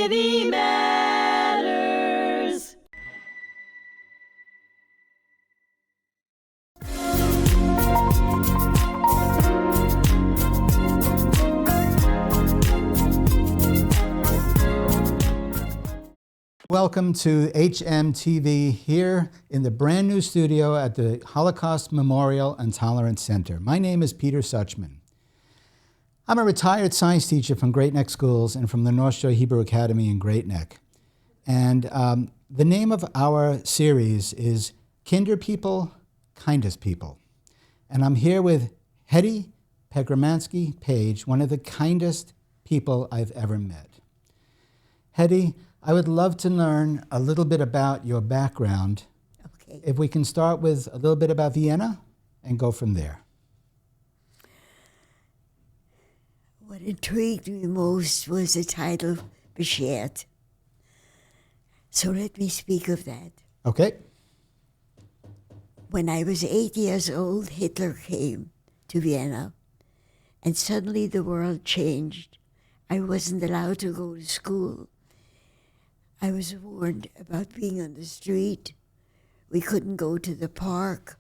Hedy Matters. Welcome to HMTV here in the brand new studio at the Holocaust Memorial and Tolerance Center. My name is Peter Suchmann. I'm a retired science teacher from Great Neck Schools and from the North Shore Hebrew Academy in Great Neck. And the name of our series is Kinder People, Kindest People. And I'm here with Hedy Pagremanski Page, one of the kindest people I've ever met. Hedy, I would love to learn a little bit about your background. Okay. If we can start with a little bit about Vienna and go from there. What intrigued me most was the title Beschert. So let me speak of that. Okay. When I was 8 years old, Hitler came to Vienna, and suddenly the world changed. I wasn't allowed to go to school. I was warned about being on the street. We couldn't go to the park.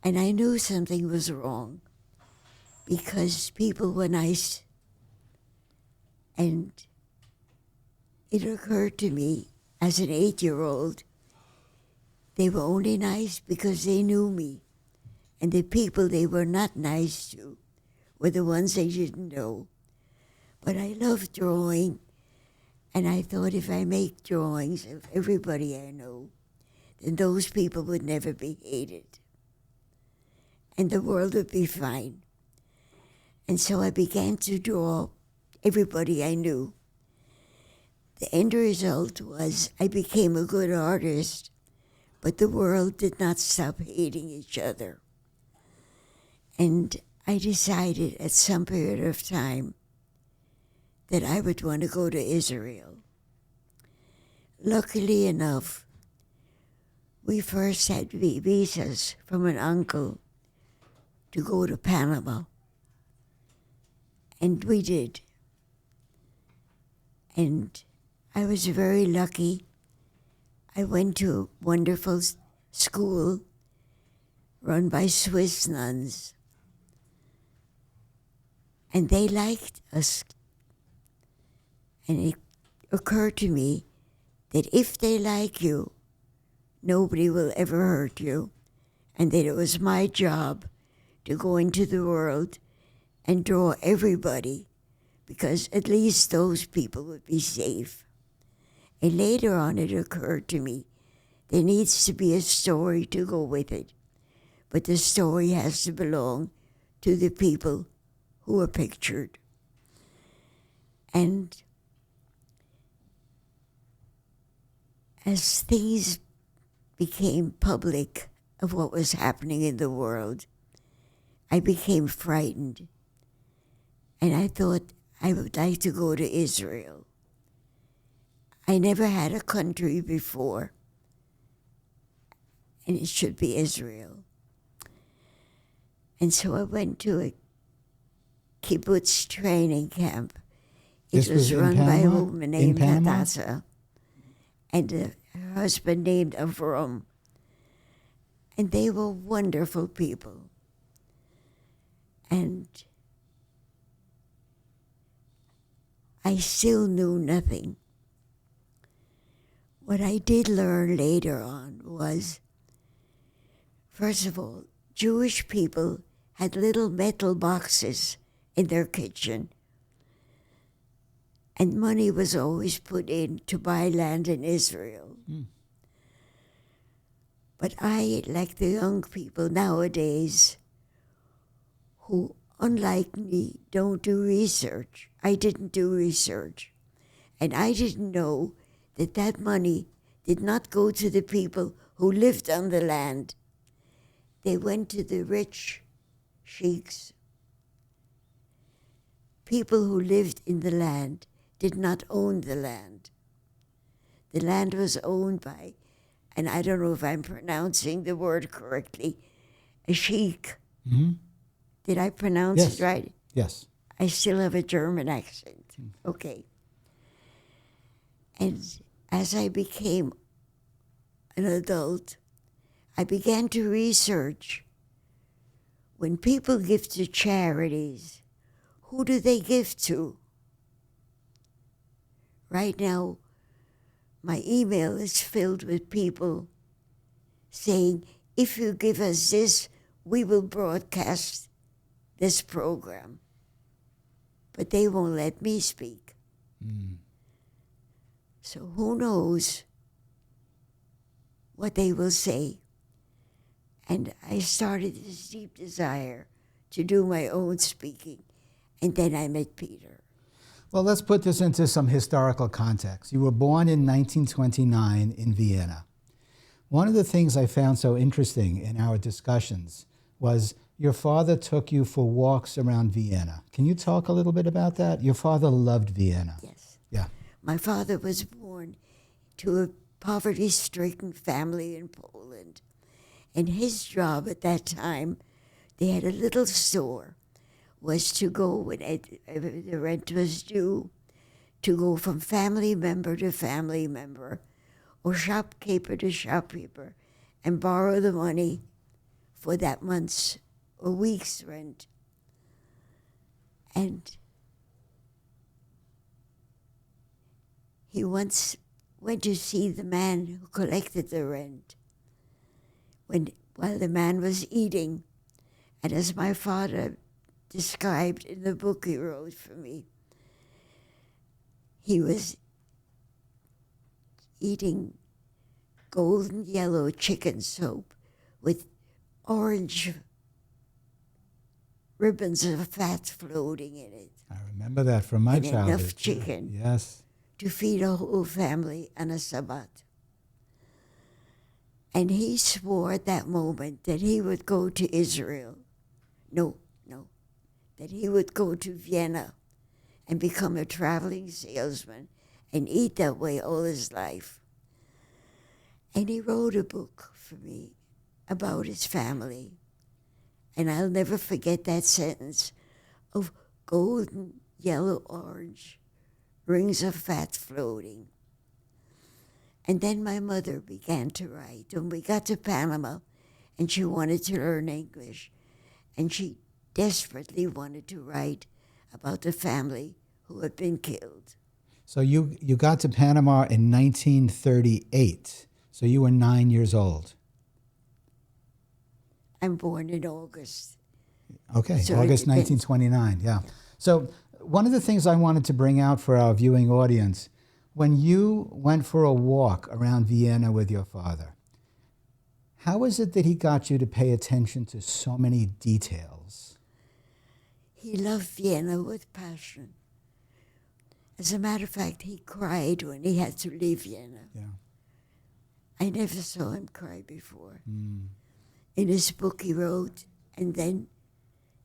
And I knew something was wrong because people were nice. And it occurred to me as an 8-year-old, they were only nice because they knew me. And the people they were not nice to were the ones they didn't know. But I loved drawing. And I thought if I make drawings of everybody I know, then those people would never be hated. And the world would be fine. And so I began to draw everybody I knew. The end result was I became a good artist, but the world did not stop hating each other. And I decided at some period of time that I would want to go to Israel. Luckily enough, we first had visas from an uncle to go to Panama. And we did. And I was very lucky. I went to a wonderful school run by Swiss nuns. And they liked us. And it occurred to me that if they like you, nobody will ever hurt you, and that it was my job to go into the world and draw everybody, because at least those people would be safe. And later on it occurred to me, there needs to be a story to go with it, but the story has to belong to the people who are pictured. And as things became public of what was happening in the world, I became frightened. And I thought I would like to go to Israel. I never had a country before, and it should be Israel. And so I went to a kibbutz training camp. It was run by a woman named Hadassah, and her husband named Avram. And they were wonderful people. And I still knew nothing. What I did learn later on was, first of all, Jewish people had little metal boxes in their kitchen. And money was always put in to buy land in Israel. But I, like the young people nowadays, who, unlike me, don't do research. I didn't do research. And I didn't know that that money did not go to the people who lived on the land. They went to the rich sheiks. People who lived in the land did not own the land. The land was owned by, and I don't know if I'm pronouncing the word correctly, a sheik. Mm-hmm. Did I pronounce it right? Yes. I still have a German accent. Okay. And as I became an adult, I began to research. When people give to charities, who do they give to? Right now, my email is filled with people saying, if you give us this, we will broadcast this program. But they won't let me speak. Mm. So who knows what they will say. And I started this deep desire to do my own speaking. And then I met Peter. Well, let's put this into some historical context. You were born in 1929 in Vienna. One of the things I found so interesting in our discussions was your father took you for walks around Vienna. Can you talk a little bit about that? Your father loved Vienna. Yes. Yeah. My father was born to a poverty-stricken family in Poland. And his job at that time, they had a little store, was to go when the rent was due, to go from family member to family member, or shopkeeper to shopkeeper, and borrow the money for that month's or week's rent. And he once went to see the man who collected the rent while the man was eating. And as my father described in the book he wrote for me, he was eating golden yellow chicken soup with orange ribbons of fat floating in it. I remember that from my and childhood. Enough chicken Yes. to feed a whole family on a Sabbath. And he swore at that moment that he would go to Israel. No, that he would go to Vienna and become a traveling salesman and eat that way all his life. And he wrote a book for me about his family. And I'll never forget that sentence of golden, yellow, orange, rings of fat floating. And then my mother began to write. When we got to Panama, and she wanted to learn English, and she desperately wanted to write about the family who had been killed. So you got to Panama in 1938. So you were 9 years old. I'm born in August. Okay, So August 1929, yeah. So one of the things I wanted to bring out for our viewing audience, when you went for a walk around Vienna with your father, how is it that he got you to pay attention to so many details? He loved Vienna with passion. As a matter of fact, he cried when he had to leave Vienna. Yeah. I never saw him cry before. Mm. In his book he wrote, and then,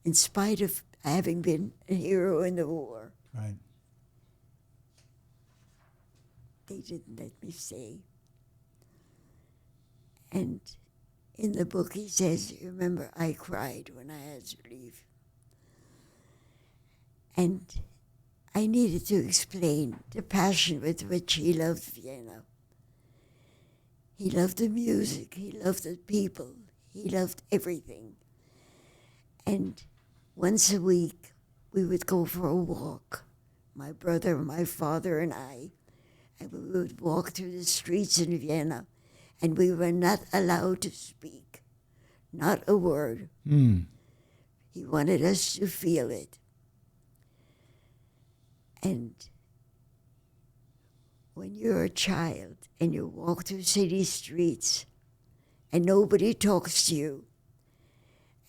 in spite of having been a hero in the war, Right. they didn't let me stay. And in the book he says, remember, I cried when I had to leave. And I needed to explain the passion with which he loved Vienna. He loved the music, he loved the people, he loved everything. And once a week, we would go for a walk, my brother, my father, and I. And we would walk through the streets in Vienna, and we were not allowed to speak, not a word. Mm. He wanted us to feel it. And when you're a child and you walk through city streets and nobody talks to you,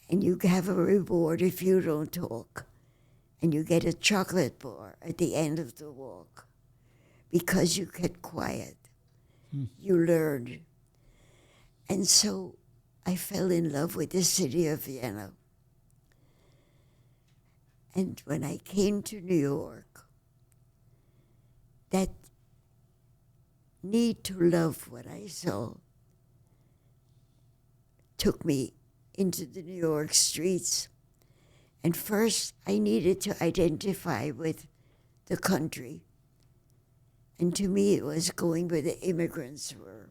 and you have a reward if you don't talk, and you get a chocolate bar at the end of the walk because you kept quiet, you learned. And so I fell in love with the city of Vienna. And when I came to New York, that need to love what I saw took me into the New York streets. And first, I needed to identify with the country And to me, it was going where the immigrants were,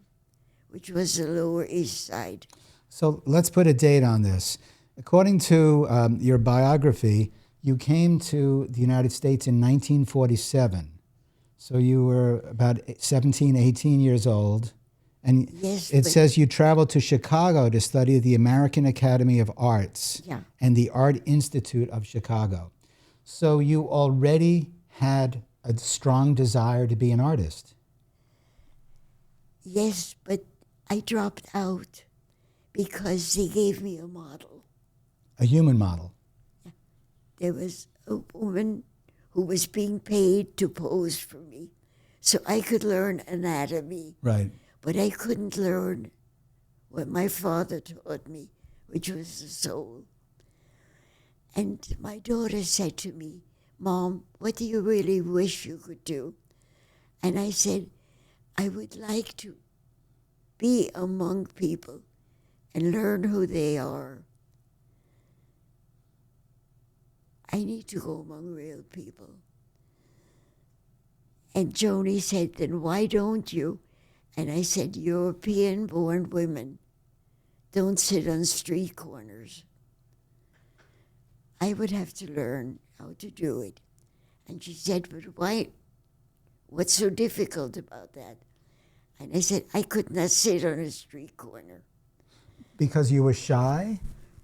which was the Lower East Side. So let's put a date on this. According to your biography, you came to the United States in 1947. So you were about 17, 18 years old. And Yes, it but- says you traveled to Chicago to study at the American Academy of Arts Yeah. and the Art Institute of Chicago. So you already had a strong desire to be an artist. Yes, but I dropped out because they gave me a model. A human model. There was a woman who was being paid to pose for me so I could learn anatomy, Right. but I couldn't learn what my father taught me, which was the soul. And my daughter said to me, "Mom, what do you really wish you could do?" And I said, "I would like to be among people and learn who they are. I need to go among real people." And Joni said, "Then why don't you?" And I said, "European-born women don't sit on street corners. I would have to learn how to do it." And she said, "But why? What's so difficult about that?" And I said, "I could not sit on a street corner." Because you were shy?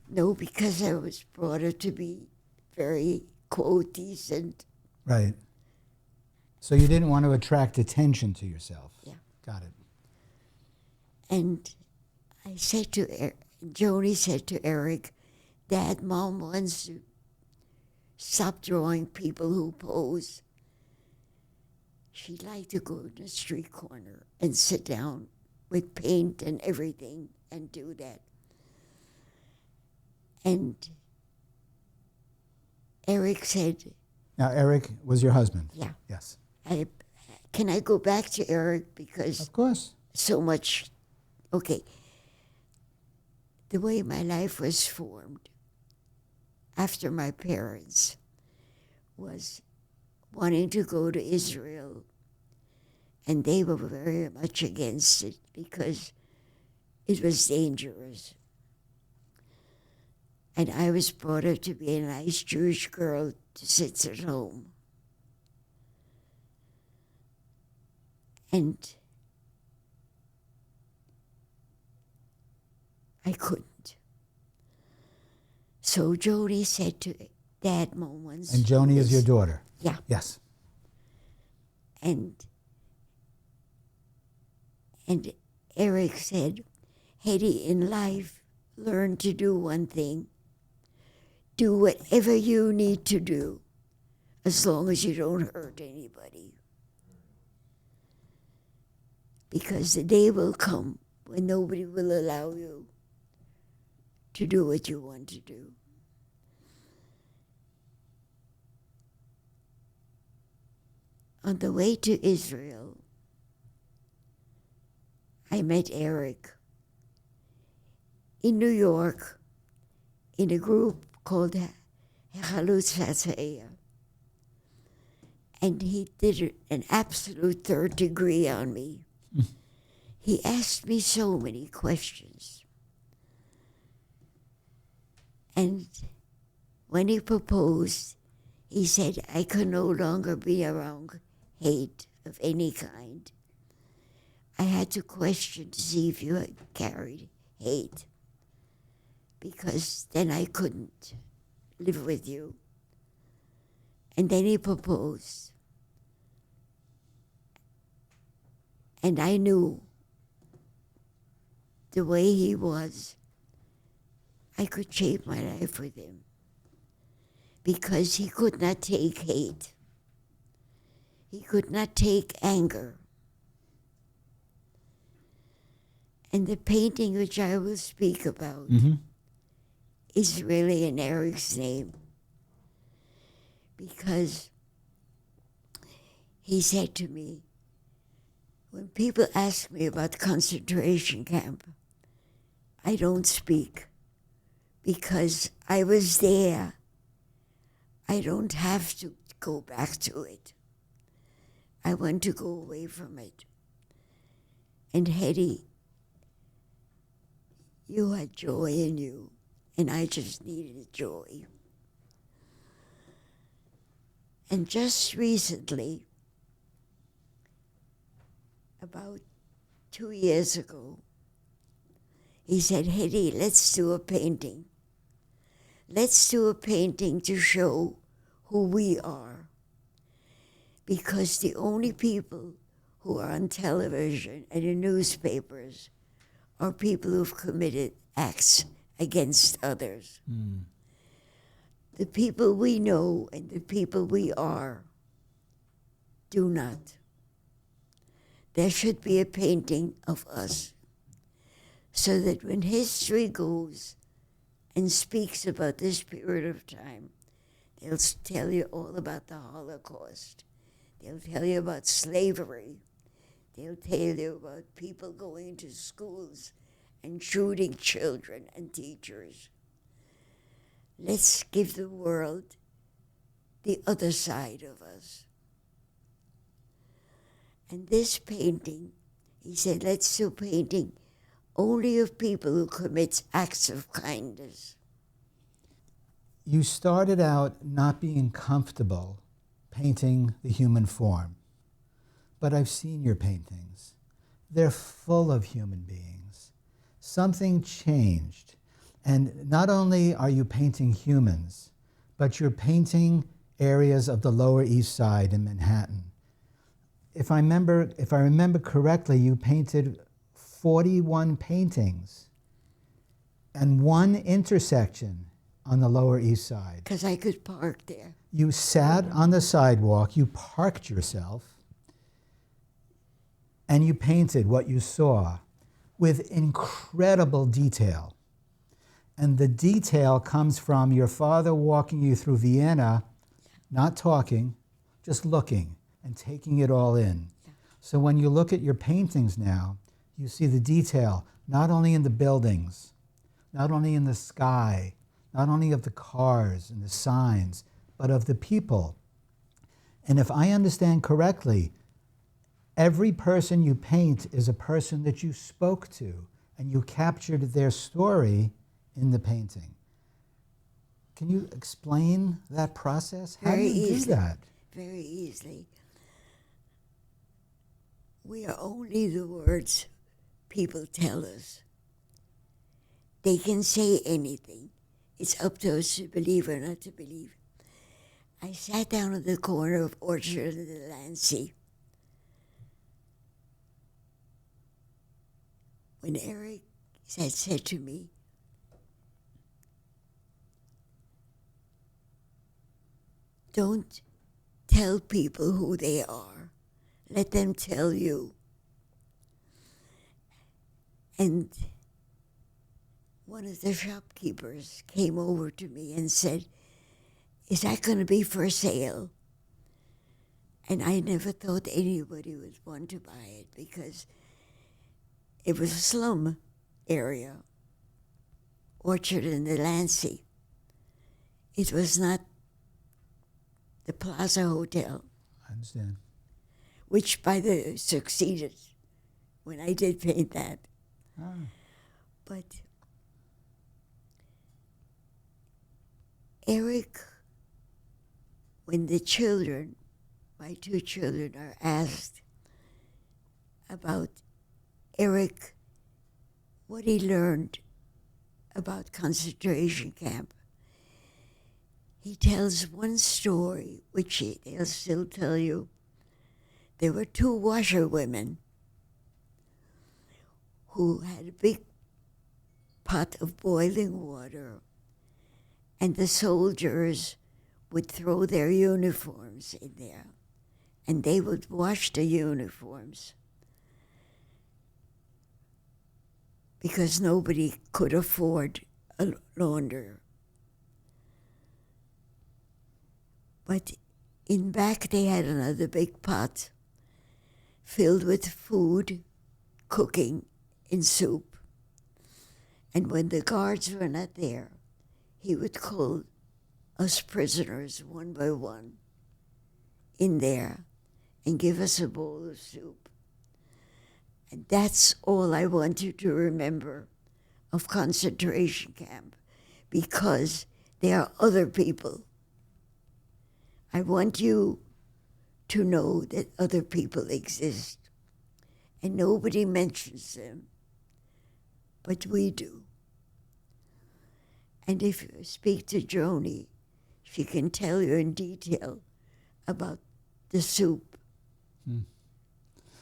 No, because I was brought up to be very, quote, decent. Right. So you didn't want to attract attention to yourself. Yeah. Got it. And I said to Joni said to Eric, "Dad, Mom wants to stop drawing people who pose. She'd like to go to the street corner and sit down with paint and everything and do that." And Eric said, Now, Eric was your husband? "Yeah, Yes. can I go back to Eric because Of course. so much." Okay. The way my life was formed after my parents was wanting to go to Israel, and they were very much against it because it was dangerous. And I was brought up to be a nice Jewish girl to sit at home. And I couldn't. So Joni said to Dad moments. And Joni is your daughter? Yeah. Yes. And Eric said, "Hedy, in life, learn to do one thing. Do whatever you need to do, as long as you don't hurt anybody. Because the day will come when nobody will allow you to do what you want to do." On the way to Israel, I met Eric in New York in a group called HMTC. And he did an absolute third degree on me. He asked me so many questions. And when he proposed, he said I could no longer be around hate of any kind. I had to question to see if you had carried hate, because then I couldn't live with you. And then he proposed. And I knew the way he was, I could shape my life with him, because he could not take hate. He could not take anger. And the painting which I will speak about is really in Eric's name, because he said to me, when people ask me about the concentration camp, I don't speak, because I was there. I don't have to go back to it. I want to go away from it. And Hedy, you had joy in you, and I just needed joy. And just recently, about 2 years ago, he said, Hedy, let's do a painting. Let's do a painting to show who we are. Because the only people who are on television and in newspapers are people who've committed acts against others. Mm. The people we know and the people we are do not. There should be a painting of us so that when history goes and speaks about this period of time, they'll tell you all about the Holocaust. They'll tell you about slavery. They'll tell you about people going to schools and shooting children and teachers. Let's give the world the other side of us. And this painting, he said, let's do painting only of people who commit acts of kindness. You started out not being comfortable painting the human form, but I've seen your paintings. They're full of human beings. Something changed. And not only are you painting humans, but you're painting areas of the Lower East Side in Manhattan. If I remember correctly, you painted 41 paintings and one intersection on the Lower East Side. Because I could park there. You sat on the sidewalk, you parked yourself, and you painted what you saw with incredible detail. And the detail comes from your father walking you through Vienna, not talking, just looking and taking it all in. Yeah. So when you look at your paintings now, you see the detail, not only in the buildings, not only in the sky, not only of the cars and the signs, but of the people. And if I understand correctly, every person you paint is a person that you spoke to, and you captured their story in the painting. Can you explain that process? How do you do that? Very easily. We are only the words people tell us. They can say anything. It's up to us to believe or not to believe. I sat down at the corner of Orchard and Delancey when Eric had said to me, don't tell people who they are. Let them tell you. And one of the shopkeepers came over to me and said, is that going to be for sale? And I never thought anybody would want to buy it because it was a slum area, Orchard and Delancey. It was not the Plaza Hotel. I understand. Which, by the way, succeeded when I did paint that. Ah. But Eric, when the children, my two children, are asked about Eric, what he learned about concentration camp, he tells one story, which they'll still tell you. There were two washerwomen who had a big pot of boiling water, and the soldiers would throw their uniforms in there, and they would wash the uniforms because nobody could afford a launder. But in back they had another big pot filled with food, cooking in soup. And when the guards were not there, he would call us prisoners one by one in there, and give us a bowl of soup. And that's all I want you to remember of concentration camp, because there are other people. I want you to know that other people exist, and nobody mentions them, but we do. And if you speak to Joni, she can tell you in detail about the soup.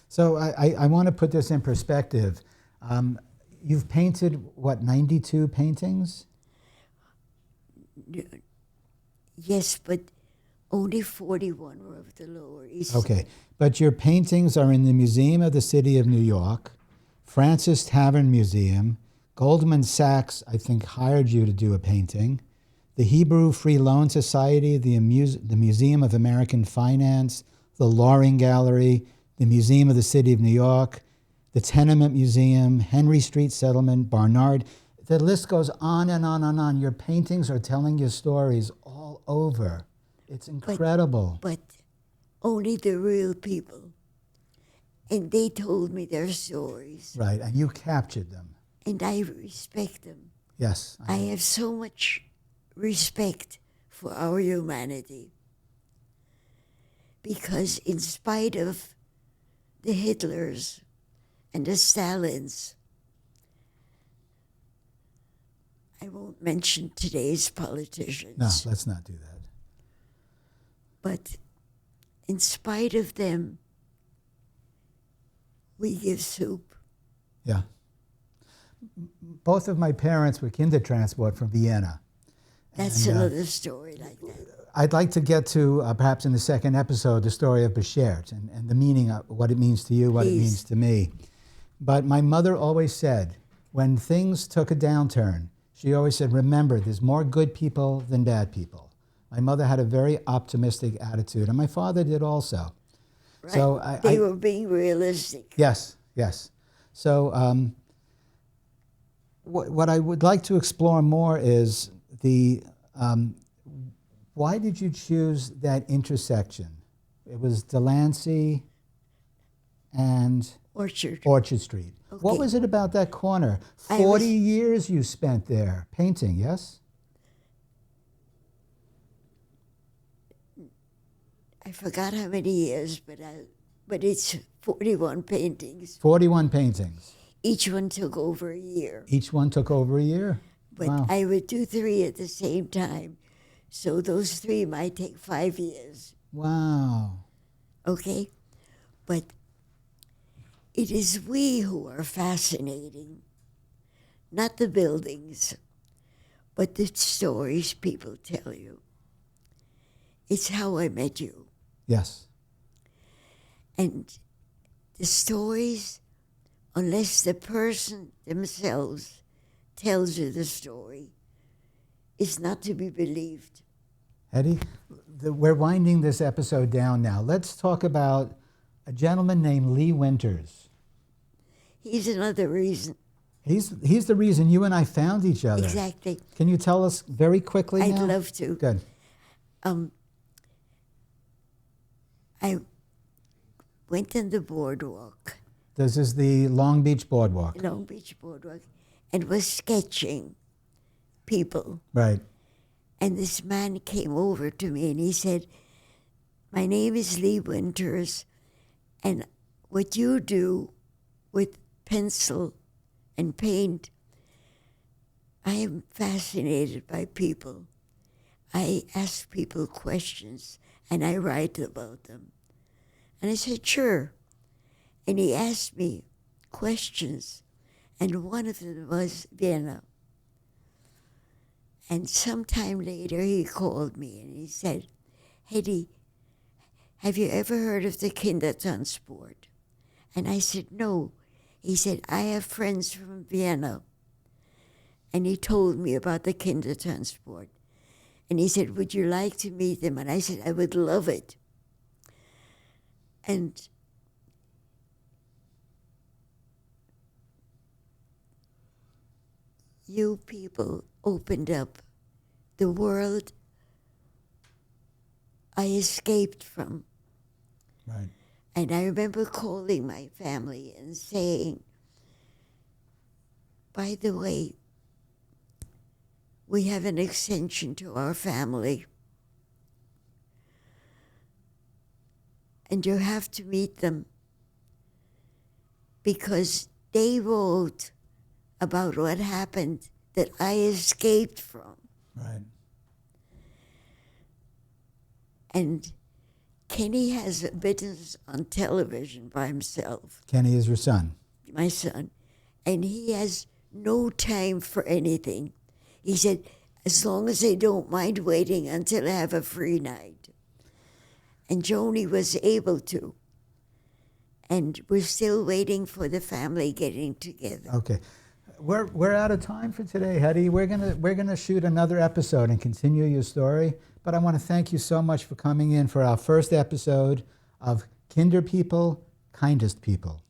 So I want to put this in perspective. You've painted, what, 92 paintings? Yes, but only 41 were of the Lower East. Okay, but your paintings are in the Museum of the City of New York, Francis Tavern Museum, Goldman Sachs, I think, hired you to do a painting, the Hebrew Free Loan Society, the Museum of American Finance, the Loring Gallery, the Museum of the City of New York, the Tenement Museum, Henry Street Settlement, Barnard. The list goes on and on and on. Your paintings are telling your stories all over. It's incredible. But only the real people. And they told me their stories. Right, and you captured them. And I respect them. Yes. I have so much respect for our humanity. Because in spite of the Hitlers and the Stalins, I won't mention today's politicians. No, let's not do that. But in spite of them, we give soup. Yeah. Both of my parents were Kindertransport from Vienna. That's another story like that. I'd like to get to, perhaps in the second episode, the story of Beschert and the meaning of what it means to you, what it means to me. But my mother always said, when things took a downturn, she always said, remember, there's more good people than bad people. My mother had a very optimistic attitude, and my father did also. Right. So they were being realistic. Yes, yes. So what I would like to explore more is the why did you choose that intersection? It was Delancey and Orchard Street. Okay. What was it about that corner? 40 years you spent there painting, yes? I forgot how many years, but it's 41 paintings. 41 paintings. Each one took over a year. Each one took over a year? But wow. I would do 3 at the same time. So those 3 might take 5 years. Wow. Okay? But it is we who are fascinating. Not the buildings, but the stories people tell you. It's how I met you. Yes. And the stories, unless the person themselves tells you the story, is not to be believed. Hedy, we're winding this episode down now. Let's talk about a gentleman named Lee Winters. He's another reason. He's the reason you and I found each other. Exactly. Can you tell us very quickly now? I'd love to. Good. I went on the boardwalk. This is the Long Beach Boardwalk. Long Beach Boardwalk. And was sketching people. Right. And this man came over to me and he said, my name is Lee Winters, and what you do with pencil and paint, I am fascinated by people. I ask people questions and I write about them. And I said, sure. And he asked me questions, and one of them was Vienna. And sometime later he called me and he said, Hedy, have you ever heard of the Kindertransport? And I said, no. He said, I have friends from Vienna. And he told me about the Kindertransport. And he said, would you like to meet them? And I said, I would love it. And you people opened up the world I escaped from. Right. And I remember calling my family and saying, by the way, we have an extension to our family. And you have to meet them because they wrote about what happened that I escaped from. Right. And Kenny has a business on television by himself, Kenny is your son. my son, and he has no time for anything. He said, as long as they don't mind waiting until I have a free night. And Joni was able to. And we're still waiting for the family getting together. Okay. We're out of time for today, Hedy. We're gonna shoot another episode and continue your story. But I want to thank you so much for coming in for our first episode of Kinder People, Kindest People.